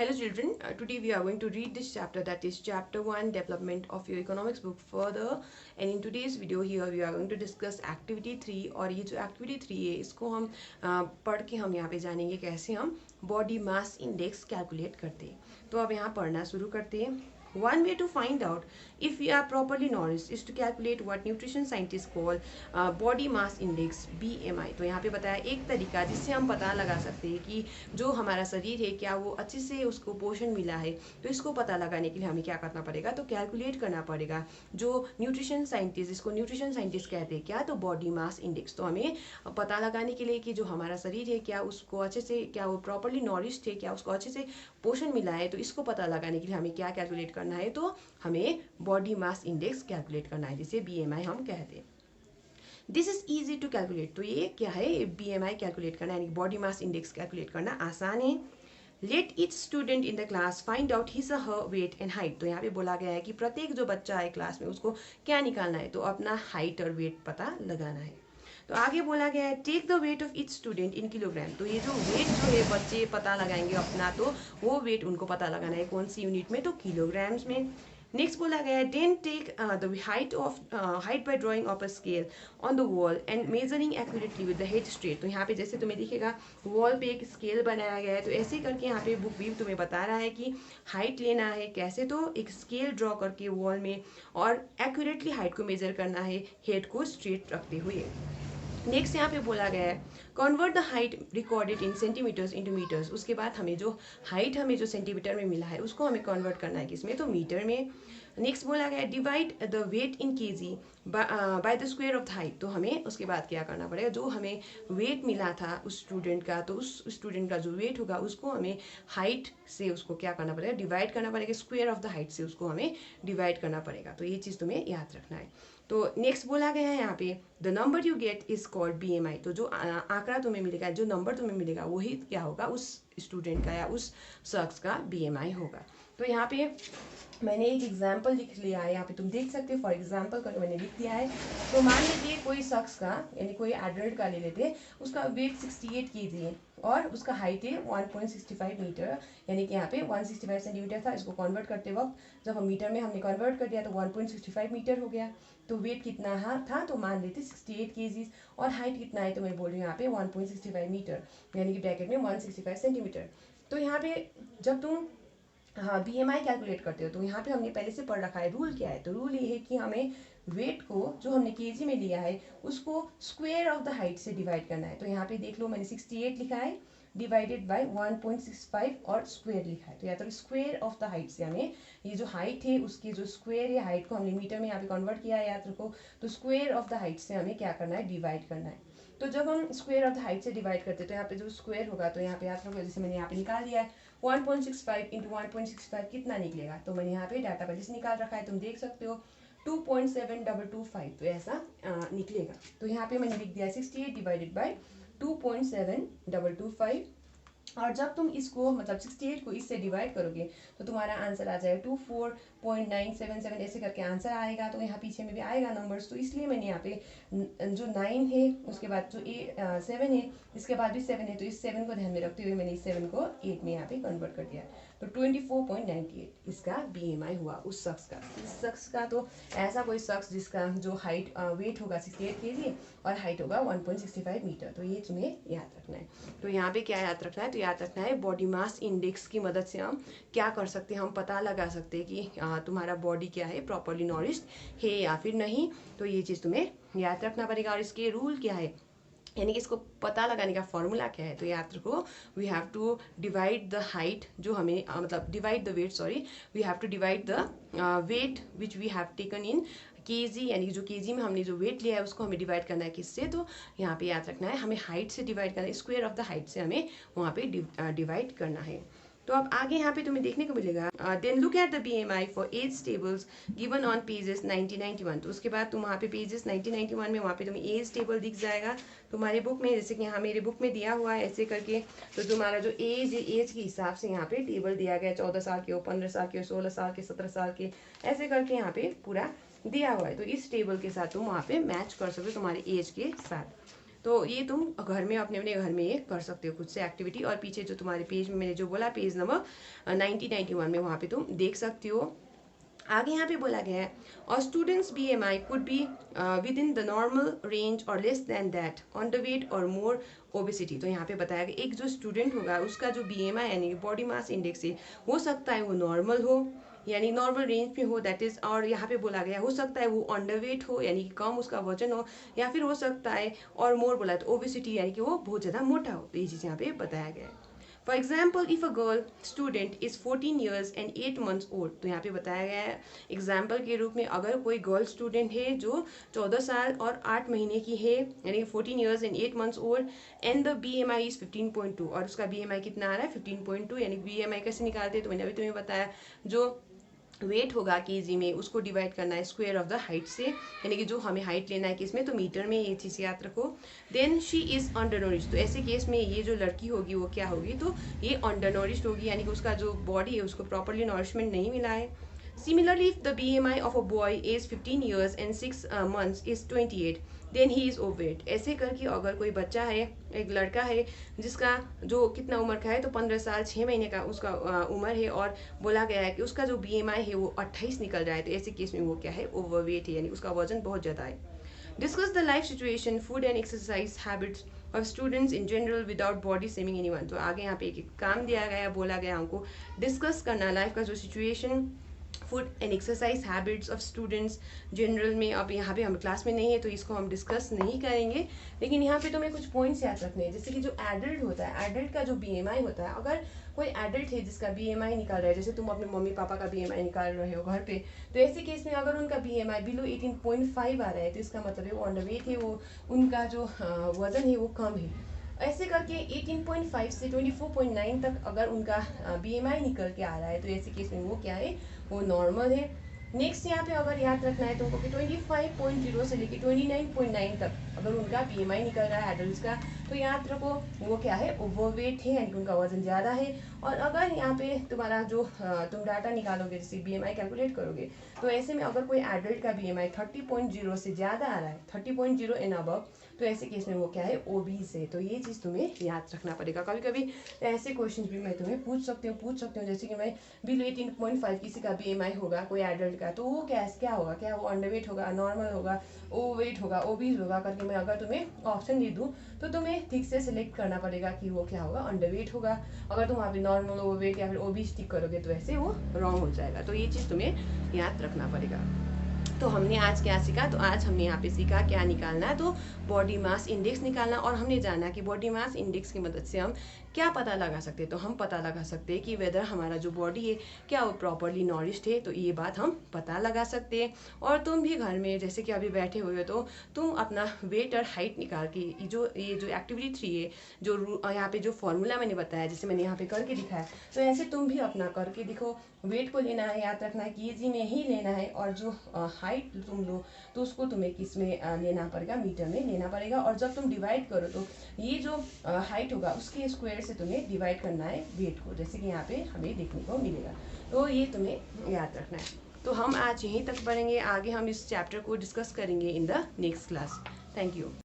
Hello children, today we are going to read this chapter, that is chapter 1, development of your economics book further. And in today's video here we are going to discuss activity 3. और ये जो activity 3 है इसको हम पढ़ के हम यहाँ पे जानेंगे कैसे हम body mass index calculate करते हैं. तो अब यहाँ पढ़ना शुरू करते हैं. One way to find out if we are properly nourished is to calculate what nutrition scientists call body mass index BMI. तो यहाँ पे बताया एक तरीका जिससे हम पता लगा सकते हैं कि जो हमारा शरीर है क्या वो अच्छे से उसको पोषण मिला है. तो इसको पता लगाने के लिए हमें क्या करना पड़ेगा, तो कैलकुलेट करना पड़ेगा जो न्यूट्रिशन साइंटिस्ट, इसको न्यूट्रिशन साइंटिस्ट कहते हैं क्या, तो बॉडी मास इंडेक्स. तो हमें पता लगाने के लिए कि जो हमारा शरीर है क्या उसको अच्छे से, क्या वो प्रॉपरली नॉरिश्ड है, क्या उसको अच्छे से पोषण मिला है, तो इसको पता लगाने के लिए हमें क्या कैलकुलेट करना है, तो हमें बॉडी मास इंडेक्स कैलकुलेट करना है जिसे BMI हम कहते हैं. This is easy to calculate. तो ये क्या है, BMI कैलकुलेट करना यानी बॉडी मास इंडेक्स कैलकुलेट करना आसान है. Let each student in the class find out his her weight and height. तो यहाँ पे बोला गया है कि प्रत्येक जो बच्चा है क्लास में उसको क्या निकालना है, तो अपना हाइट और वेट पता लगाना है. तो आगे बोला गया है take the weight of each student in kilogram. तो ये जो वेट जो है बच्चे पता लगाएंगे अपना, तो वो वेट उनको पता लगाना है कौन सी यूनिट में, तो किलोग्राम्स में. नेक्स्ट बोला गया है then take the height by drawing of a scale on the wall and measuring accurately with the head straight. तो यहाँ पे जैसे तुम्हें दिखेगा वॉल पे एक स्केल बनाया गया है, तो ऐसे करके यहाँ पे बुक भी तुम्हें बता रहा है कि हाइट लेना है कैसे, तो एक स्केल ड्रॉ करके वॉल में और एक्यूरेटली हाइट को मेजर करना है हेड को स्ट्रेट रखते हुए. नेक्स्ट यहाँ पे बोला गया है convert the height recorded in centimetres into metres. उसके बाद हमें जो हाइट हमें जो सेंटीमीटर में मिला है उसको हमें कन्वर्ट करना है किसमें, तो मीटर में. नेक्स्ट बोला गया है divide the weight in KG by the square of the height. तो हमें उसके बाद क्या करना पड़ेगा, जो हमें वेट मिला था उस स्टूडेंट का, तो उस स्टूडेंट का जो वेट होगा उसको हमें हाइट से उसको क्या करना पड़ेगा, डिवाइड करना पड़ेगा, स्क्वायर ऑफ द हाइट से उसको हमें डिवाइड करना पड़ेगा. तो ये चीज़ तुम्हें याद रखना है. तो नेक्स्ट बोला गया है यहाँ पे the number you get is called BMI. तो जो आंकड़ा तुम्हें मिलेगा, जो नंबर तुम्हें मिलेगा वही क्या होगा, उस स्टूडेंट का या उस शख्स का BMI होगा. तो यहाँ पे मैंने एक एग्जाम्पल लिख लिया है, यहाँ पे तुम देख सकते हो. फॉर एग्जाम्पल करके मैंने लिख दिया है. तो मान लीजिए कोई शख्स का यानी कोई एडल्ट का ले लेते हैं, उसका वेट 68 kg है और उसका हाइट है 1.65 मीटर, यानी कि यहाँ पे 165 सेंटीमीटर था. इसको कन्वर्ट करते वक्त जब हम मीटर में हमने कन्वर्ट कर दिया तो 1.65 मीटर हो गया. तो वेट कितना था, तो मान लेते 68 kg और हाइट कितना है, तो मैं बोल रही हूँ यहाँ पे 1.65 मीटर यानी कि ब्रैकेट में 165 सेंटीमीटर. तो यहाँ पे जब तुम BMI कैलकुलेट करते हो तो यहाँ पे हमने पहले से पढ़ रखा है रूल क्या है. तो रूल ये है कि हमें वेट को जो हमने केजी में लिया है उसको स्क्वायर ऑफ द हाइट से डिवाइड करना है. तो यहाँ पे देख लो मैंने 68 लिखा है डिवाइडेड बाय 1.65 और स्क्वायर लिखा है. तो या तो स्क्वायर ऑफ द हाइट से हमें ये जो हाइट है उसकी जो स्क्वायर है, हाइट को हमने मीटर में यहाँ पे कन्वर्ट किया है याद रखो. तो स्क्वायर ऑफ द हाइट से हमें क्या करना है, डिवाइड करना है. तो जब हम स्क्वायर ऑफ द हाइट से डिवाइड करते हैं तो यहाँ पे जो स्क्वायर होगा, तो यहाँ पे याद रखो जैसे मैंने यहाँ पे निकाल दिया है 1.65 इंटू 1.65 कितना निकलेगा, तो मैंने यहाँ पे डाटा पहले से निकाल रखा है, तुम देख सकते हो 2.7225. तो ऐसा निकलेगा. तो यहाँ पे मैंने लिख दिया 68 डिवाइडेड बाई 2.7225. और जब तुम इसको मतलब 68 को इससे डिवाइड करोगे तो तुम्हारा आंसर आ जाएगा 24.977 ऐसे करके आंसर आएगा. तो यहाँ पीछे में भी आएगा नंबर्स, तो इसलिए मैंने यहाँ पे जो 9 है उसके बाद जो 7 है इसके बाद भी 7 है, तो इस 7 को ध्यान में रखते हुए मैंने इस 7 को 8 में यहाँ पे कन्वर्ट कर दिया. तो 24.98 इसका BMI हुआ उस शख्स का. इस शख्स का तो ऐसा कोई शख्स जिसका जो हाइट वेट होगा 68 kg और हाइट होगा 1.65 मीटर. तो ये तुम्हें याद रखना है. तो यहाँ पे क्या याद रखना है, तो याद रखना है बॉडी मास इंडेक्स की मदद से हम क्या कर सकते हैं, हम पता लगा सकते हैं कि तुम्हारा बॉडी क्या है, प्रॉपरली नॉरिश्ड है या फिर नहीं. तो ये चीज़ तुम्हें याद रखना पड़ेगा. और इसके रूल क्या है यानी कि इसको पता लगाने का फॉर्मूला क्या है, तो याद रखो we have to divide the height जो हमें मतलब divide the weight, sorry we have to divide the weight which we have taken in KG, यानी कि जो केजी में हमने जो वेट लिया है उसको हमें डिवाइड करना है किससे, तो यहाँ पे याद रखना है हमें हाइट से डिवाइड करना है, स्क्वायर ऑफ द हाइट से हमें वहाँ पे डिवाइड करना है. तो अब आगे यहाँ पे तुम्हें देखने को मिलेगा then look at the BMI for age tables given on pages 9091. तो उसके बाद तुम वहाँ पे पेजेस 9091 में वहाँ पे तुम्हें एज टेबल दिख जाएगा तुम्हारे बुक में, जैसे कि यहाँ मेरे बुक में दिया हुआ है ऐसे करके. तो तुम्हारा जो एज है एज के हिसाब से यहाँ पे टेबल दिया गया है, 14 साल के हो, 15 साल के हो, 16 साल के, 17 साल के, ऐसे करके यहाँ पे पूरा दिया हुआ है. तो इस टेबल के साथ तुम वहाँ पे मैच कर सकते हो तुम्हारे एज के साथ. तो ये तुम घर में अपने अपने घर में ये कर सकते हो खुद से एक्टिविटी। और पीछे जो तुम्हारे पेज में मैंने जो बोला पेज नंबर 9091 में वहाँ पे तुम देख सकते हो। आगे यहाँ पे बोला गया है और students BMI could be with in the normal range और लेस देन दैट, अंडरवेट और मोर ओबेसिटी। तो यहाँ पे बताया गया एक जो स्टूडेंट होगा उसका जो BMI यानी बॉडी मास इंडेक्स है हो सकता है वो नॉर्मल हो यानी नॉर्मल रेंज में हो, दैट इज। और यहाँ पे बोला गया हो सकता है वो अंडरवेट हो यानी कि कम उसका वजन हो, या फिर हो सकता है और मोर बोला तो ओबेसिटी यानी कि वो बहुत ज़्यादा मोटा हो। तो ये चीज़ यहाँ पे बताया गया है। For example if a girl student is 14 years and 8 months old, तो यहाँ पे बताया गया है एग्जाम्पल के रूप में अगर कोई गर्ल स्टूडेंट है जो 14 साल और 8 महीने की है यानी 14 years and 8 months old and the BMI is 15.2, और उसका BMI कितना आ रहा है 15.2, यानी BMI कैसे निकालते हैं तो मैंने अभी तुम्हें बताया जो वेट होगा केजी में उसको डिवाइड करना है स्क्वायर ऑफ द हाइट से, यानी कि जो हमें हाइट लेना है किसमें तो मीटर में, ये चीज़ याद रखो। देन शी इज़ अंडर नोरिश्ड, तो ऐसे केस में ये जो लड़की होगी वो क्या होगी तो ये अंडर नोरिश्ड होगी यानी कि उसका जो बॉडी है उसको प्रॉपरली नॉरिशमेंट नहीं मिला है। Similarly, if the BMI of a boy is 15 years and 6 months is 28, then he is overweight। ऐसे करके अगर कोई बच्चा है एक लड़का है जिसका जो कितना उम्र का है तो 15 साल 6 महीने का उसका उम्र है और बोला गया है कि उसका जो BMI है वो 28 निकल रहा है, तो ऐसे केस में वो क्या है ओवरवेट है यानी उसका वजन बहुत ज़्यादा है। Discuss the life situation, food and exercise habits of students in general without body shaming anyone। तो आगे यहाँ पे एक काम दिया गया बोला गया हमको डिस्कस करना लाइफ का जो situation, food and exercise habits of students general में। अब यहाँ पे हम क्लास में नहीं है तो इसको हम डिस्कस नहीं करेंगे, लेकिन यहाँ पे तुम्हें कुछ पॉइंट्स याद रखने हैं। जैसे कि जो एडल्ट होता है, एडल्ट का जो BMI होता है, अगर कोई एडल्ट है जिसका BMI निकाल रहा है, जैसे तुम अपने मम्मी पापा का BMI निकाल रहे हो घर पे, तो ऐसे केस में अगर उनका BMI बिलो 18.5 आ रहा है तो इसका मतलब है वो अंडरवेट है, वो उनका जो वजन है वो कम है। ऐसे करके 18.5 से 24.9 तक अगर उनका BMI निकल के आ रहा है तो ऐसे केस में वो क्या है वो नॉर्मल है। नेक्स्ट यहाँ पे अगर याद रखना है तुमको कि 25.0 से लेके 29.9 तक अगर उनका BMI निकल रहा है एडल्ट का, तो याद रखो वो क्या है ओवरवेट है यानी कि उनका वजन ज़्यादा है। और अगर यहाँ पे तुम्हारा जो तुम डाटा निकालोगे जैसे BMI कैलकुलेट करोगे, तो ऐसे में अगर कोई एडल्ट का BMI 30.0 से ज़्यादा आ रहा है 30.0 एंड अबव, तो ऐसे केस में वो क्या है ओबीस है। तो ये चीज़ तुम्हें याद रखना पड़ेगा। कभी कभी ऐसे क्वेश्चन भी मैं तुम्हें पूछ सकती हूँ जैसे कि मैं बिलो 18.5 किसी का BMI होगा कोई एडल्ट का, तो वो क्या होगा, क्या वो अंडरवेट होगा, नॉर्मल होगा, ओवरवेट होगा, ओबीस होगा करके मैं अगर तुम्हें ऑप्शन दे दूँ तो तुम्हें ठीक से सिलेक्ट करना पड़ेगा कि वो क्या होगा अंडरवेट होगा। अगर तुम वहाँ पे नॉर्मल, ओवरवेट या फिर ओबीस टिक करोगे तो ऐसे वो रॉन्ग हो जाएगा। तो ये चीज़ तुम्हें याद रखना पड़ेगा। तो हमने आज क्या सीखा, तो आज हमने यहाँ पे सीखा क्या निकालना है तो बॉडी मास इंडेक्स निकालना, और हमने जाना कि बॉडी मास इंडेक्स की मदद से हम क्या पता लगा सकते हैं। तो हम पता लगा सकते हैं कि वेदर हमारा जो बॉडी है क्या वो प्रॉपरली नॉरिश्ड है, तो ये बात हम पता लगा सकते हैं। और तुम भी घर में जैसे कि अभी बैठे हुए हो तो तुम अपना वेट और हाइट निकाल के ये जो एक्टिविटी 3 है जो यहाँ पे जो फॉर्मूला मैंने बताया जैसे मैंने यहाँ पे करके दिखाया, तो ऐसे तुम भी अपना करके दिखो। वेट को लेना है, याद रखना है केजी में ही लेना है, और जो हाइट तुम लो तो उसको तुम्हें किस में लेना पड़ेगा मीटर में लेना पड़ेगा। और जब तुम डिवाइड करो तो ये जो हाइट होगा उसके स्क्वायर से तुम्हें डिवाइड करना है वेट को, जैसे कि यहाँ पे हमें देखने को मिलेगा। तो ये तुम्हें याद रखना है। तो हम आज यहीं तक पढ़ेंगे, आगे हम इस चैप्टर को डिस्कस करेंगे in the next class. Thank you.